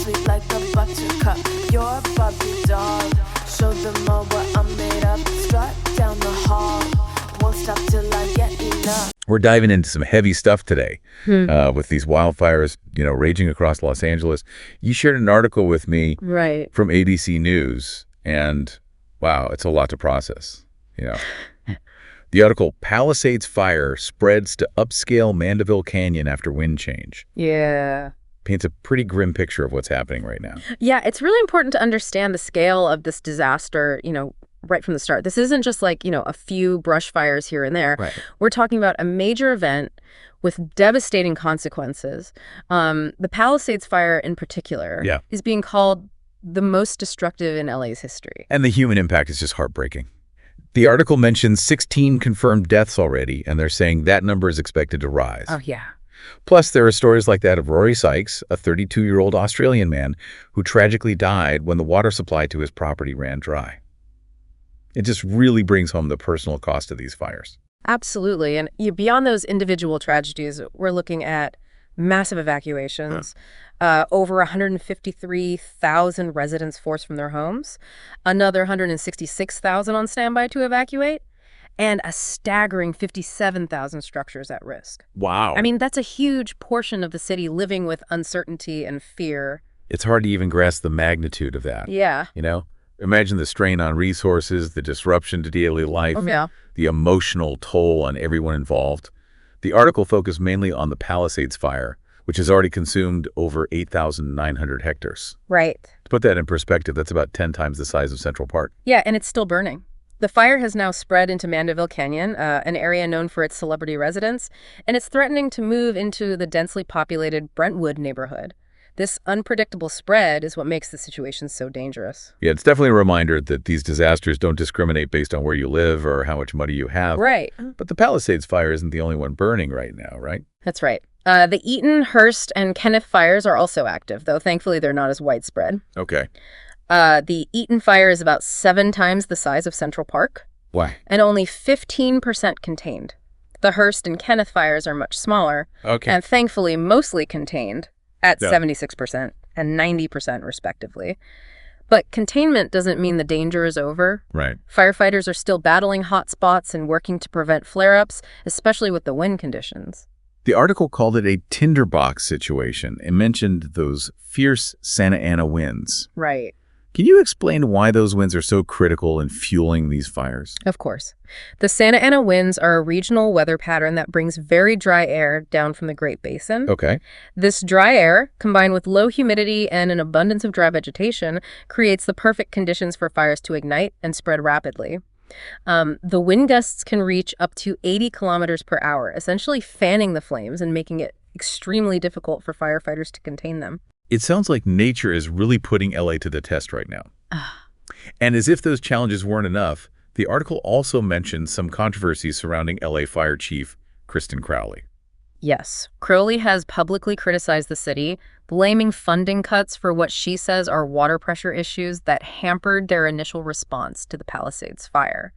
sweet like a buttercup. You're a Barbie doll. Show them all what I'm made of. Strut down the hall. Won't stop till I get enough. We're diving into some heavy stuff today with these wildfires, raging across Los Angeles. You shared an article with me from ABC News, and wow, it's a lot to process. The article, Palisades Fire Spreads to Upscale Mandeville Canyon After Wind Change. Yeah. Paints a pretty grim picture of what's happening right now. Yeah, it's really important to understand the scale of this disaster, right from the start. This isn't just like, a few brush fires here and there. Right. We're talking about a major event with devastating consequences. The Palisades Fire in particular is being called the most destructive in LA's history. And the human impact is just heartbreaking. The article mentions 16 confirmed deaths already, and they're saying that number is expected to rise. Oh, yeah. Plus, there are stories like that of Rory Sykes, a 32-year-old Australian man who tragically died when the water supply to his property ran dry. It just really brings home the personal cost of these fires. Absolutely. And beyond those individual tragedies, we're looking at massive evacuations, over 153,000 residents forced from their homes, another 166,000 on standby to evacuate, and a staggering 57,000 structures at risk. Wow. I mean, that's a huge portion of the city living with uncertainty and fear. It's hard to even grasp the magnitude of that. Yeah. Imagine the strain on resources, the disruption to daily life, the emotional toll on everyone involved. The article focused mainly on the Palisades Fire, which has already consumed over 8,900 hectares. Right. To put that in perspective, that's about 10 times the size of Central Park. Yeah, and it's still burning. The fire has now spread into Mandeville Canyon, an area known for its celebrity residents, and it's threatening to move into the densely populated Brentwood neighborhood. This unpredictable spread is what makes the situation so dangerous. Yeah, it's definitely a reminder that these disasters don't discriminate based on where you live or how much money you have. Right. But the Palisades Fire isn't the only one burning right now, right? That's right. The Eaton, Hearst, and Kenneth fires are also active, though thankfully they're not as widespread. Okay. The Eaton fire is about 7 times the size of Central Park. Why? And only 15% contained. The Hearst and Kenneth fires are much smaller, and thankfully mostly contained at 76% and 90% respectively. But containment doesn't mean the danger is over. Right. Firefighters are still battling hot spots and working to prevent flare-ups, especially with the wind conditions. The article called it a tinderbox situation and mentioned those fierce Santa Ana winds. Right. Can you explain why those winds are so critical in fueling these fires? Of course. The Santa Ana winds are a regional weather pattern that brings very dry air down from the Great Basin. Okay. This dry air, combined with low humidity and an abundance of dry vegetation, creates the perfect conditions for fires to ignite and spread rapidly. The wind gusts can reach up to 80 kilometers per hour, essentially fanning the flames and making it extremely difficult for firefighters to contain them. It sounds like nature is really putting LA to the test right now. And as if those challenges weren't enough, the article also mentioned some controversies surrounding LA Fire Chief Kristen Crowley. Yes, Crowley has publicly criticized the city, blaming funding cuts for what she says are water pressure issues that hampered their initial response to the Palisades Fire.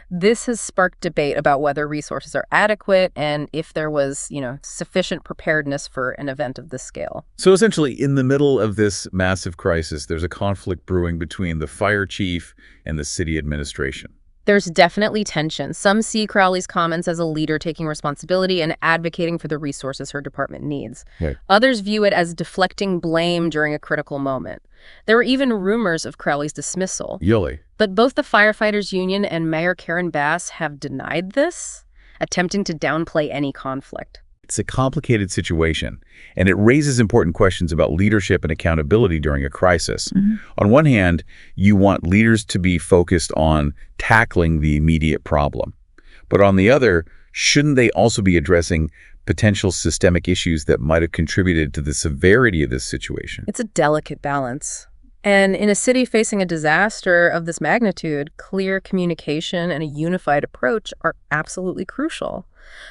This has sparked debate about whether resources are adequate and if there was, sufficient preparedness for an event of this scale. So essentially, in the middle of this massive crisis, there's a conflict brewing between the fire chief and the city administration. There's definitely tension. Some see Crowley's comments as a leader taking responsibility and advocating for the resources her department needs. Right. Others view it as deflecting blame during a critical moment. There were even rumors of Crowley's dismissal. Yoli. But both the Firefighters Union and Mayor Karen Bass have denied this, attempting to downplay any conflict. It's a complicated situation, and it raises important questions about leadership and accountability during a crisis. On one hand, you want leaders to be focused on tackling the immediate problem. But on the other, shouldn't they also be addressing potential systemic issues that might have contributed to the severity of this situation? It's a delicate balance. And in a city facing a disaster of this magnitude, clear communication and a unified approach are absolutely crucial.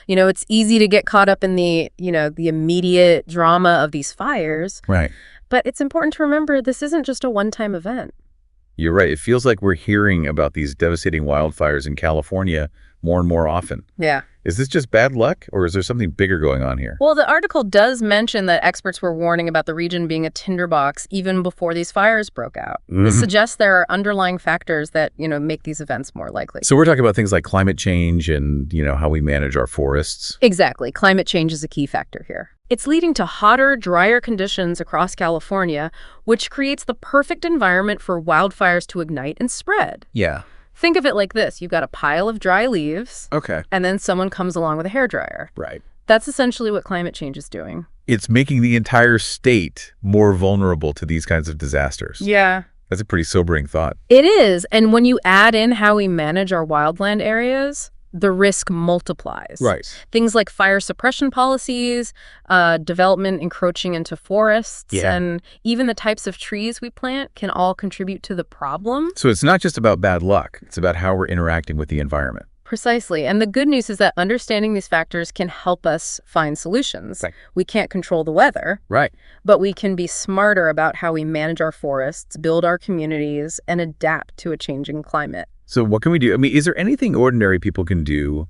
It's easy to get caught up in the immediate drama of these fires. Right. But it's important to remember this isn't just a one-time event. You're right. It feels like we're hearing about these devastating wildfires in California more and more often. Yeah. Is this just bad luck, or is there something bigger going on here? Well, the article does mention that experts were warning about the region being a tinderbox even before these fires broke out. This suggests there are underlying factors that, make these events more likely. So we're talking about things like climate change and, how we manage our forests. Exactly. Climate change is a key factor here. It's leading to hotter, drier conditions across California, which creates the perfect environment for wildfires to ignite and spread. Yeah. Think of it like this. You've got a pile of dry leaves. Okay. And then someone comes along with a hairdryer. Right. That's essentially what climate change is doing. It's making the entire state more vulnerable to these kinds of disasters. Yeah. That's a pretty sobering thought. It is. And when you add in how we manage our wildland areas, the risk multiplies. Right. Things like fire suppression policies, development encroaching into forests, and even the types of trees we plant can all contribute to the problem. So it's not just about bad luck. It's about how we're interacting with the environment. Precisely. And the good news is that understanding these factors can help us find solutions. Right. We can't control the weather, Right. but we can be smarter about how we manage our forests, build our communities, and adapt to a changing climate. So what can we do? I mean, is there anything ordinary people can do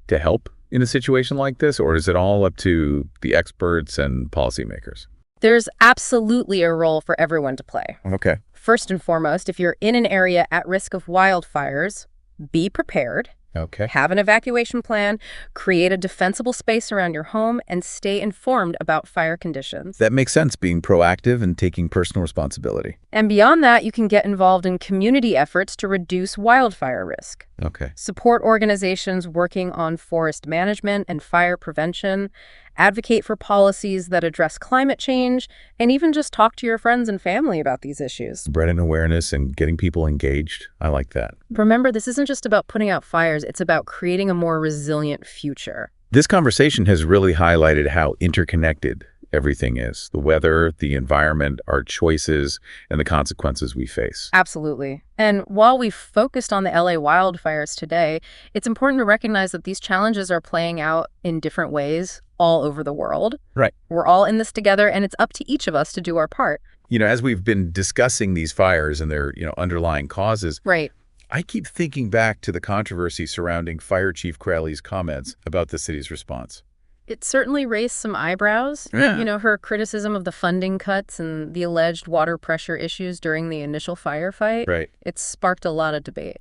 to help in a situation like this, or is it all up to the experts and policymakers? There's absolutely a role for everyone to play. Okay. First and foremost, if you're in an area at risk of wildfires, be prepared. Okay. Have an evacuation plan, create a defensible space around your home, and stay informed about fire conditions. That makes sense, being proactive and taking personal responsibility. And beyond that, you can get involved in community efforts to reduce wildfire risk. Okay. Support organizations working on forest management and fire prevention, advocate for policies that address climate change, and even just talk to your friends and family about these issues. Spreading awareness and getting people engaged. I like that. Remember, this isn't just about putting out fires, it's about creating a more resilient future. This conversation has really highlighted how interconnected everything is. The weather, the environment, our choices, and the consequences we face. Absolutely. And while we've focused on the LA wildfires today, it's important to recognize that these challenges are playing out in different ways all over the world. Right. We're all in this together, and it's up to each of us to do our part. As we've been discussing these fires and their, underlying causes, Right. I keep thinking back to the controversy surrounding Fire Chief Crowley's comments about the city's response. It certainly raised some eyebrows. Yeah. Her criticism of the funding cuts and the alleged water pressure issues during the initial firefight. Right. It sparked a lot of debate.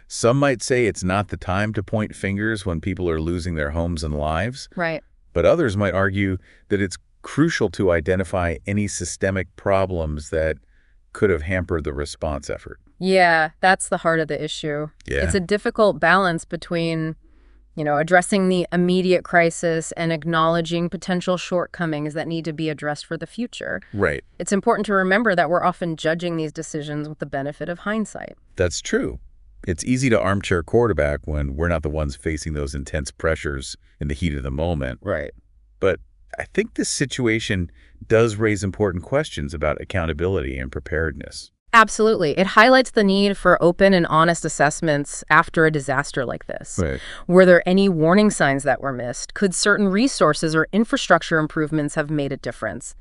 Some might say it's not the time to point fingers when people are losing their homes and lives. Right. But others might argue that it's crucial to identify any systemic problems that could have hampered the response effort. Yeah, that's the heart of the issue. Yeah. It's a difficult balance between addressing the immediate crisis and acknowledging potential shortcomings that need to be addressed for the future. Right. It's important to remember that we're often judging these decisions with the benefit of hindsight. That's true. It's easy to armchair quarterback when we're not the ones facing those intense pressures in the heat of the moment. Right. But I think this situation does raise important questions about accountability and preparedness. Absolutely. It highlights the need for open and honest assessments after a disaster like this. Right. Were there any warning signs that were missed? Could certain resources or infrastructure improvements have made a difference?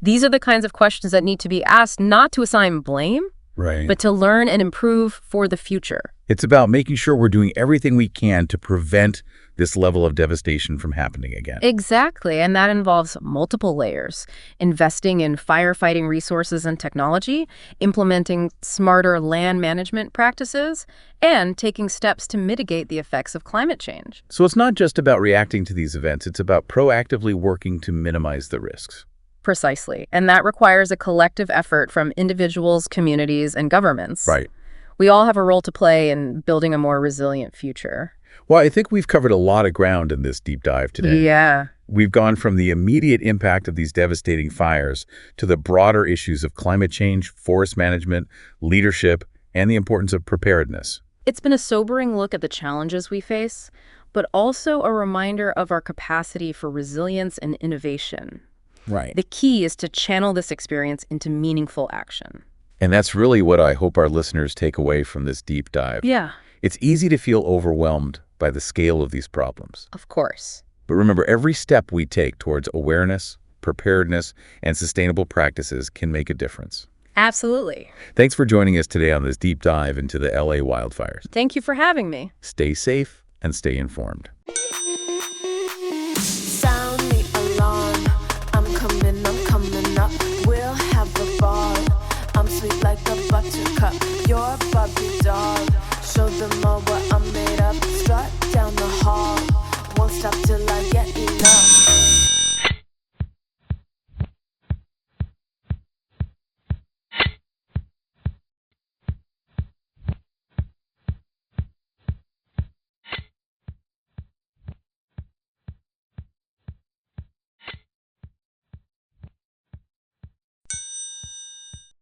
These are the kinds of questions that need to be asked, not to assign blame, Right. but to learn and improve for the future. It's about making sure we're doing everything we can to prevent this level of devastation from happening again. Exactly, and that involves multiple layers. Investing in firefighting resources and technology, implementing smarter land management practices, and taking steps to mitigate the effects of climate change. So it's not just about reacting to these events, it's about proactively working to minimize the risks. Precisely, and that requires a collective effort from individuals, communities, and governments. Right. We all have a role to play in building a more resilient future. Well, I think we've covered a lot of ground in this deep dive today. Yeah. We've gone from the immediate impact of these devastating fires to the broader issues of climate change, forest management, leadership, and the importance of preparedness. It's been a sobering look at the challenges we face, but also a reminder of our capacity for resilience and innovation. Right. The key is to channel this experience into meaningful action. And that's really what I hope our listeners take away from this deep dive. Yeah, It's easy to feel overwhelmed by the scale of these problems. of course. But remember, every step we take towards awareness, preparedness, and sustainable practices can make a difference. Absolutely. Thanks for joining us today on this deep dive into the LA wildfires. Thank you for having me. Stay safe and stay informed. Sound the alarm. I'm coming up. We'll have a ball. I'm sweet like a buttercup. You're Bobby doll. Show them all what I'm made of. Strut down the hall. Won't stop till